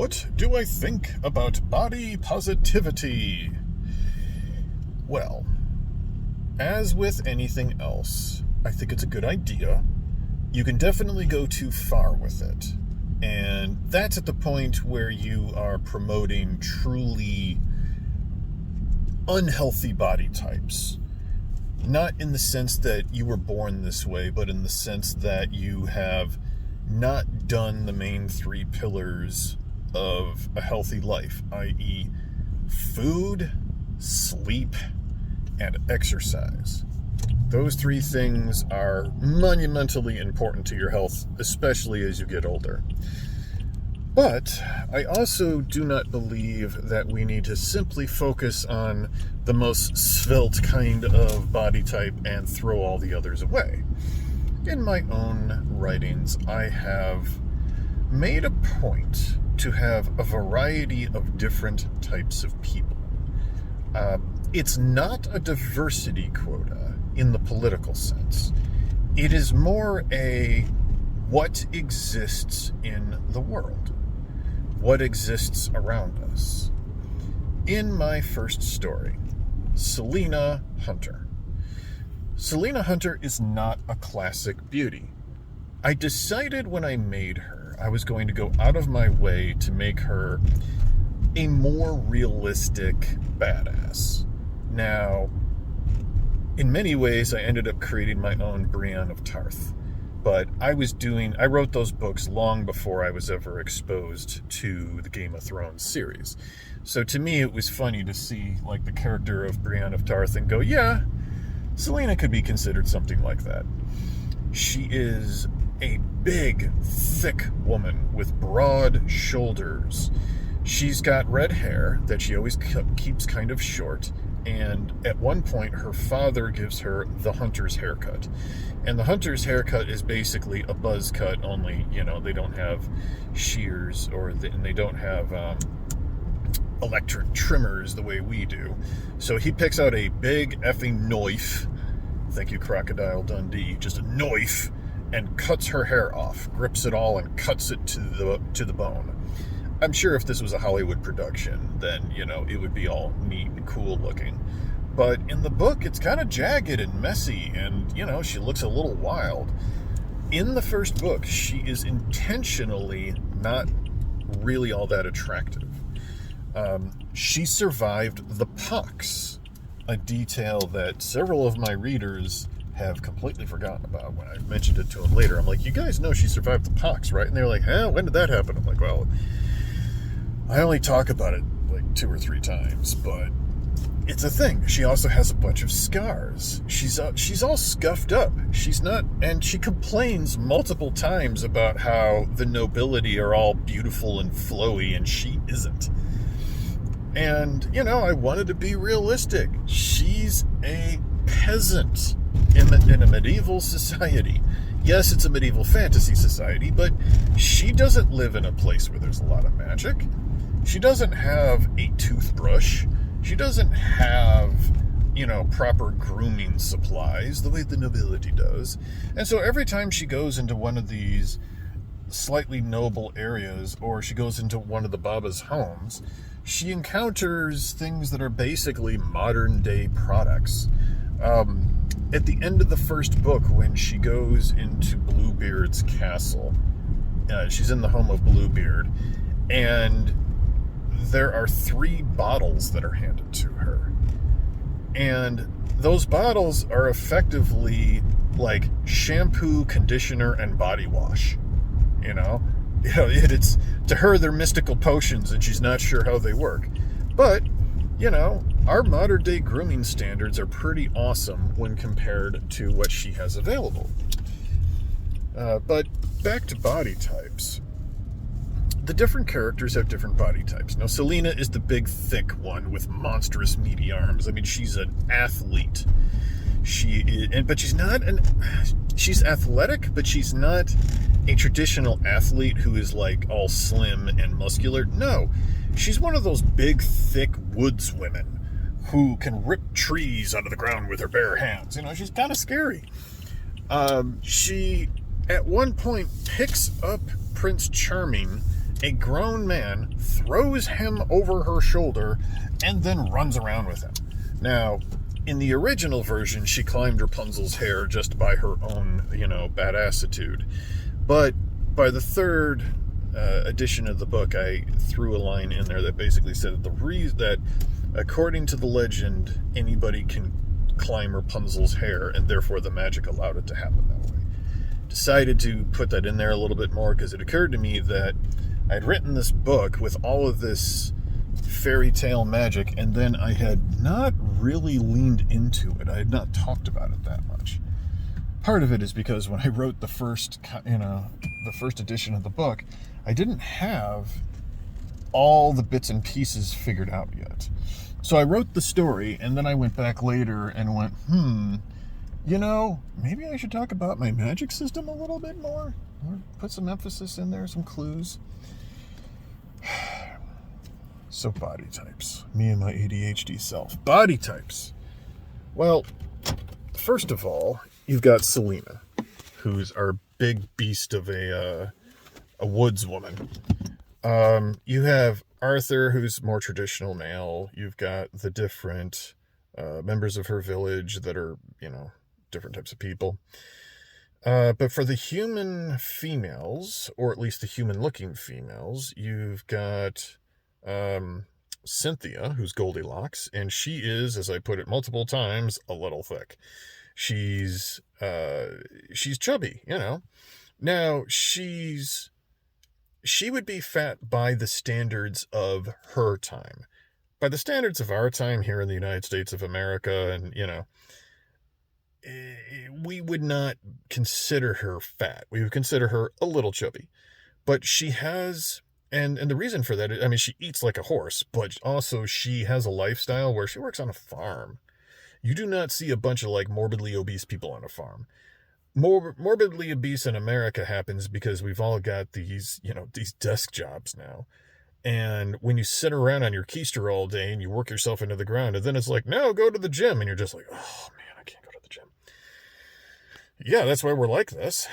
What do I think about body positivity? Well, as with anything else, I think it's a good idea. You can definitely go too far with it. And that's at the point where you are promoting truly unhealthy body types. Not in the sense that you were born this way, but in the sense that you have not done the main three pillars of a healthy life, i.e., food, sleep, and exercise. Those three things are monumentally important to your health, especially as you get older. But I also do not believe that we need to simply focus on the most svelte kind of body type and throw all the others away. In my own writings, I have made a point to have a variety of different types of people. It's not a diversity quota in the political sense. It is more a what exists in the world, what exists around us. In my first story, Selena Hunter. Selena Hunter is not a classic beauty. I decided when I made her, I was going to go out of my way to make her a more realistic badass. Now, in many ways, I ended up creating my own Brienne of Tarth. But I wrote those books long before I was ever exposed to the Game of Thrones series. So to me, it was funny to see like the character of Brienne of Tarth and go, yeah, Selena could be considered something like that. She is a big, thick woman with broad shoulders. She's got red hair that she always keeps kind of short. And at one point, her father gives her the hunter's haircut. And the hunter's haircut is basically a buzz cut, only, they don't have shears and they don't have electric trimmers the way we do. So he picks out a big effing knife, thank you Crocodile Dundee, just a knife, and cuts her hair off, grips it all and cuts it to the bone. I'm sure if this was a Hollywood production, then, it would be all neat and cool looking. But in the book, it's kind of jagged and messy, and, she looks a little wild. In the first book, she is intentionally not really all that attractive. She survived the pox, a detail that several of my readers have completely forgotten about. When I mentioned it to them later, I'm like, you guys know she survived the pox, right? And they're like, when did that happen? I'm like, well, I only talk about it like 2 or 3 times, but it's a thing. She also has a bunch of scars. She's all scuffed up. And she complains multiple times about how the nobility are all beautiful and flowy, and she isn't. And, I wanted to be realistic. She's a peasant in a medieval society. Yes, it's a medieval fantasy society, but she doesn't live in a place where there's a lot of magic. She doesn't have a toothbrush. She doesn't have, proper grooming supplies the way the nobility does. And so every time she goes into one of these slightly noble areas, or she goes into one of the Baba's homes, she encounters things that are basically modern day products. At the end of the first book, when she goes into Bluebeard's castle, she's in the home of Bluebeard, and there are 3 bottles that are handed to her. And those bottles are effectively like shampoo, conditioner, and body wash. It's to her, they're mystical potions, and she's not sure how they work. But, our modern day grooming standards are pretty awesome when compared to what she has available. But back to body types. The different characters have different body types. Now, Selena is the big, thick one with monstrous, meaty arms. I mean, she's an athlete. She's athletic, but she's not a traditional athlete who is like all slim and muscular. No, she's one of those big, thick woods women who can rip trees out of the ground with her bare hands. She's kind of scary. She, at one point, picks up Prince Charming a grown man throws him over her shoulder and then runs around with him. Now, in the original version, she climbed Rapunzel's hair just by her own, badassitude. But by the third edition of the book, I threw a line in there that basically said that according to the legend, anybody can climb Rapunzel's hair, and therefore the magic allowed it to happen that way. Decided to put that in there a little bit more because it occurred to me that I'd written this book with all of this fairy tale magic, and then I had not really leaned into it. I had not talked about it that much. Part of it is because when I wrote the first edition of the book, I didn't have all the bits and pieces figured out yet. So I wrote the story, and then I went back later and went, maybe I should talk about my magic system a little bit more, or put some emphasis in there, some clues. So body types. Me and my ADHD self. Body types. Well, first of all, you've got Selena, who's our big beast of a woods woman. You have Arthur, who's more traditional male. You've got the different members of her village that are, different types of people. But for the human females, or at least the human-looking females, you've got Cynthia, who's Goldilocks, and she is, as I put it multiple times, a little thick. She's chubby, Now, she would be fat by the standards of her time. By the standards of our time here in the United States of America, and, we would not consider her fat. We would consider her a little chubby. But she has, and the reason for that, she eats like a horse, but also she has a lifestyle where she works on a farm. You do not see a bunch of morbidly obese people on a farm. Morbidly obese in America happens because we've all got these desk jobs now. And when you sit around on your keister all day and you work yourself into the ground, and then it's like, no, go to the gym. And you're just like, oh man, I can't go to the gym. Yeah, that's why we're like this.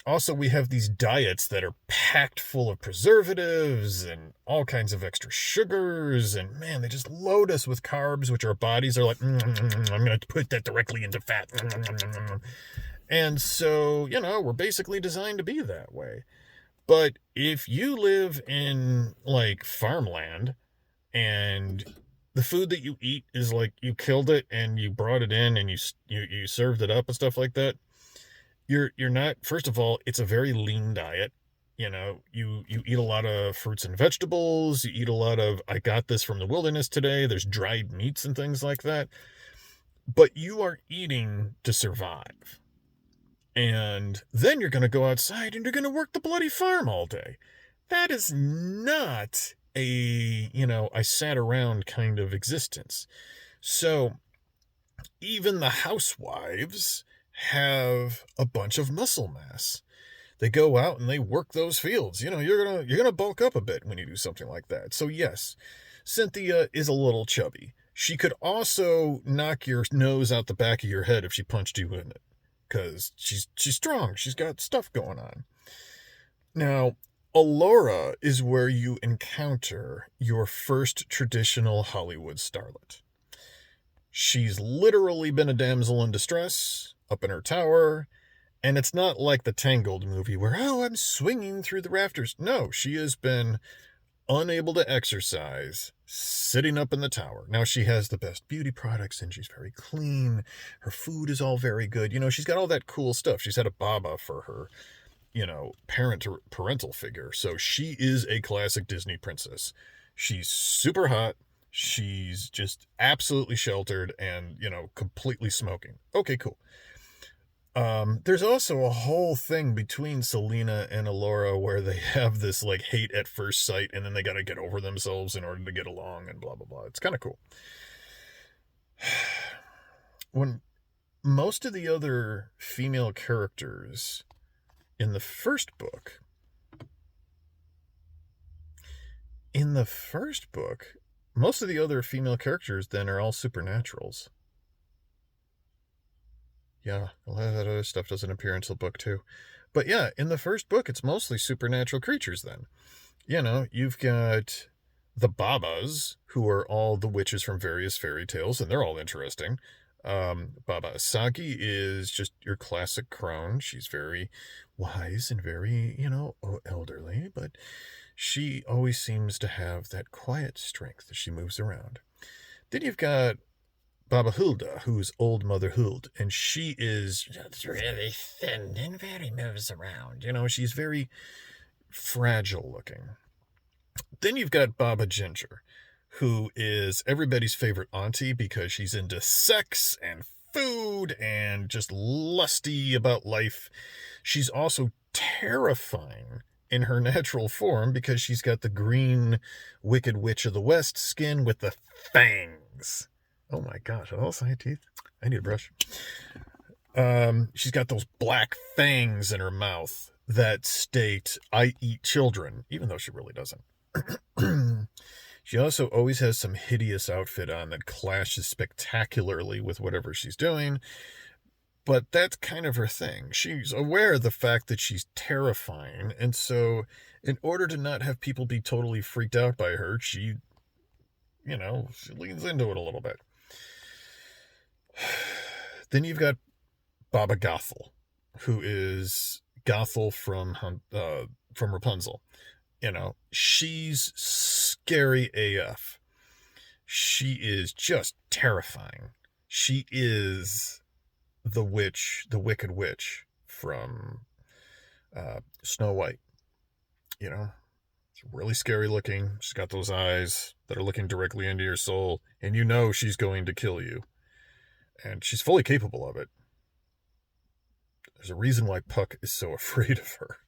Also, we have these diets that are packed full of preservatives and all kinds of extra sugars. And man, they just load us with carbs, which our bodies are like, I'm going to put that directly into fat. And so, we're basically designed to be that way. But if you live in farmland and the food that you eat is you killed it and you brought it in and you served it up and stuff like that, you're not, first of all, it's a very lean diet. You eat a lot of fruits and vegetables. You eat a lot of, I got this from the wilderness today. There's dried meats and things like that. But you are eating to survive. And then you're going to go outside and you're going to work the bloody farm all day. That is not a, I sat around kind of existence. So even the housewives have a bunch of muscle mass. They go out and they work those fields. You're going to bulk up a bit when you do something like that. So yes, Cynthia is a little chubby. She could also knock your nose out the back of your head if she punched you in it. Because she's strong. She's got stuff going on. Now, Allura is where you encounter your first traditional Hollywood starlet. She's literally been a damsel in distress, up in her tower, and it's not like the Tangled movie where, I'm swinging through the rafters. No, she has been unable to exercise, sitting up in the tower. Now, she has the best beauty products, and she's very clean. Her food is all very good. She's got all that cool stuff. She's had a Baba for her, parental figure. So she is a classic Disney princess. She's super hot. She's just absolutely sheltered and, completely smoking. Okay, cool. There's also a whole thing between Selena and Allura where they have this hate at first sight, and then they got to get over themselves in order to get along and blah, blah, blah. It's kind of cool. When most of the other female characters in the first book, most of the other female characters then are all supernaturals. Yeah, a lot of that other stuff doesn't appear until book 2. But yeah, in the first book, it's mostly supernatural creatures then. You've got the Babas, who are all the witches from various fairy tales, and they're all interesting. Baba Asagi is just your classic crone. She's very wise and very, elderly, but she always seems to have that quiet strength as she moves around. Then you've got Baba Hulda, who's Old Mother Huld, and she is just really thin and very moves around. She's very fragile looking. Then you've got Baba Ginger, who is everybody's favorite auntie because she's into sex and food and just lusty about life. She's also terrifying in her natural form because she's got the green Wicked Witch of the West skin with the fangs. Oh my gosh, are those side teeth? I need a brush. She's got those black fangs in her mouth that state, "I eat children," even though she really doesn't. She also always has some hideous outfit on that clashes spectacularly with whatever she's doing, but that's kind of her thing. She's aware of the fact that she's terrifying, and so in order to not have people be totally freaked out by her, she leans into it a little bit. Then you've got Baba Gothel, who is Gothel from Rapunzel. She's scary AF. She is just terrifying. She is the witch, the Wicked Witch from Snow White. She's really scary looking. She's got those eyes that are looking directly into your soul, and she's going to kill you. And she's fully capable of it. There's a reason why Puck is so afraid of her.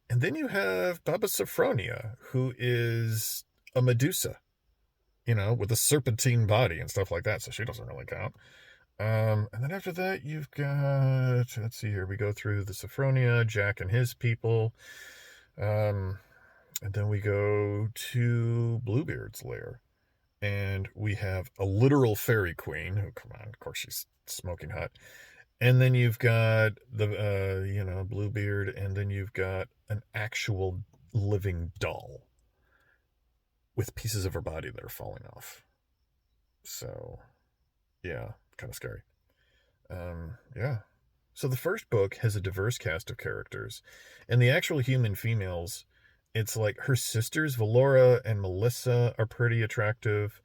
And then you have Baba Sophronia, who is a Medusa, with a serpentine body and stuff like that, so she doesn't really count. And then after that, you've got, let's see here, we go through the Sophronia, Jack and his people, and then we go to Bluebeard's lair, and we have a literal fairy queen, who, come on, of course she's smoking hot. And then you've got the, Bluebeard, and then you've got an actual living doll with pieces of her body that are falling off. So, yeah, kind of scary. Yeah. So the first book has a diverse cast of characters, and the actual human females, it's like her sisters, Valora and Melissa, are pretty attractive.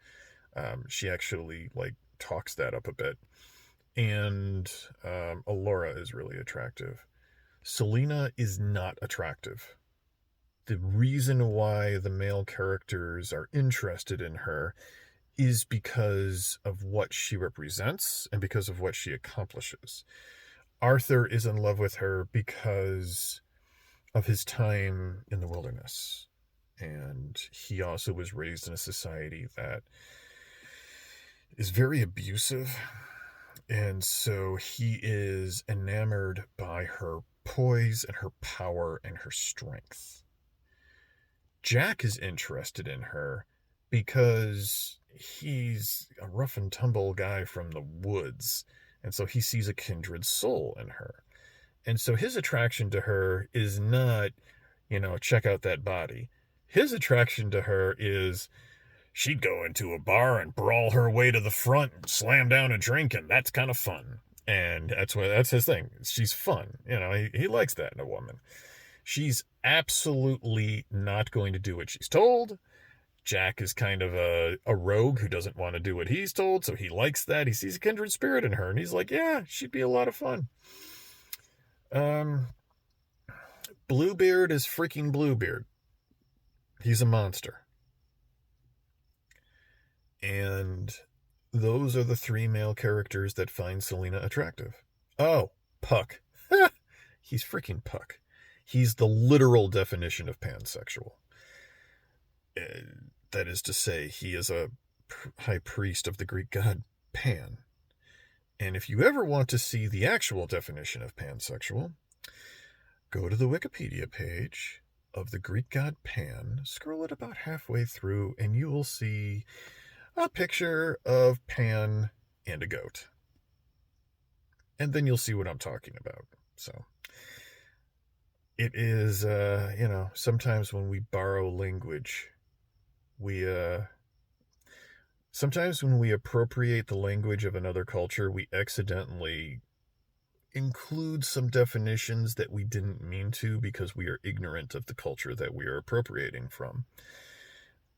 She actually, talks that up a bit. And Alora is really attractive. Selena is not attractive. The reason why the male characters are interested in her is because of what she represents and because of what she accomplishes. Arthur is in love with her because of his time in the wilderness. And he also was raised in a society that is very abusive. And so he is enamored by her poise and her power and her strength. Jack is interested in her because he's a rough and tumble guy from the woods. And so he sees a kindred soul in her. And so his attraction to her is not, check out that body. His attraction to her is, she'd go into a bar and brawl her way to the front and slam down a drink, and that's kind of fun. And that's his thing. She's fun. He likes that in a woman. She's absolutely not going to do what she's told. Jack is kind of a rogue who doesn't want to do what he's told, so he likes that. He sees a kindred spirit in her, and he's like, yeah, she'd be a lot of fun. Bluebeard is freaking Bluebeard. He's a monster. And those are the three male characters that find Selena attractive. Oh, Puck. He's freaking Puck. He's the literal definition of pansexual. That is to say, he is a high priest of the Greek god Pan. And if you ever want to see the actual definition of pansexual, go to the Wikipedia page of the Greek god Pan, scroll it about halfway through, and you will see a picture of Pan and a goat. And then you'll see what I'm talking about. So, it is, sometimes when we borrow language, we, sometimes when we appropriate the language of another culture, we accidentally include some definitions that we didn't mean to because we are ignorant of the culture that we are appropriating from.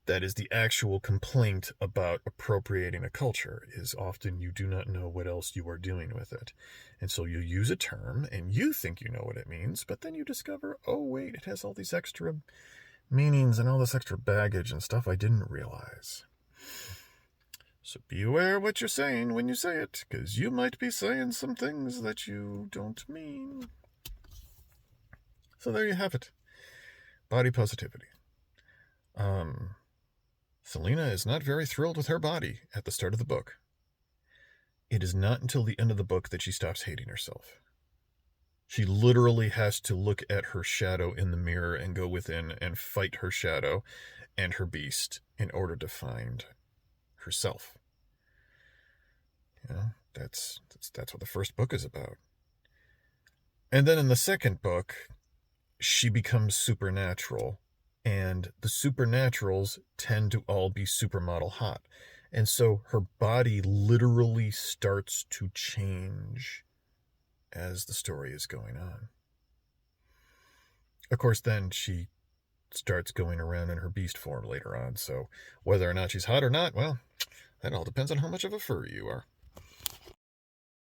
That is the actual complaint about appropriating a culture, is often you do not know what else you are doing with it. And so you use a term and you think you know what it means, but then you discover, oh wait, it has all these extra meanings and all this extra baggage and stuff I didn't realize. So be aware what you're saying when you say it, because you might be saying some things that you don't mean. So there you have it. Body positivity. Selena is not very thrilled with her body at the start of the book. It is not until the end of the book that she stops hating herself. She literally has to look at her shadow in the mirror and go within and fight her shadow and her beast in order to find herself. That's what the first book is about. And then in the second book, she becomes supernatural, and the supernaturals tend to all be supermodel hot. And so her body literally starts to change as the story is going on. Of course, then she starts going around in her beast form later on, so whether or not she's hot or not, well, that all depends on how much of a furry you are.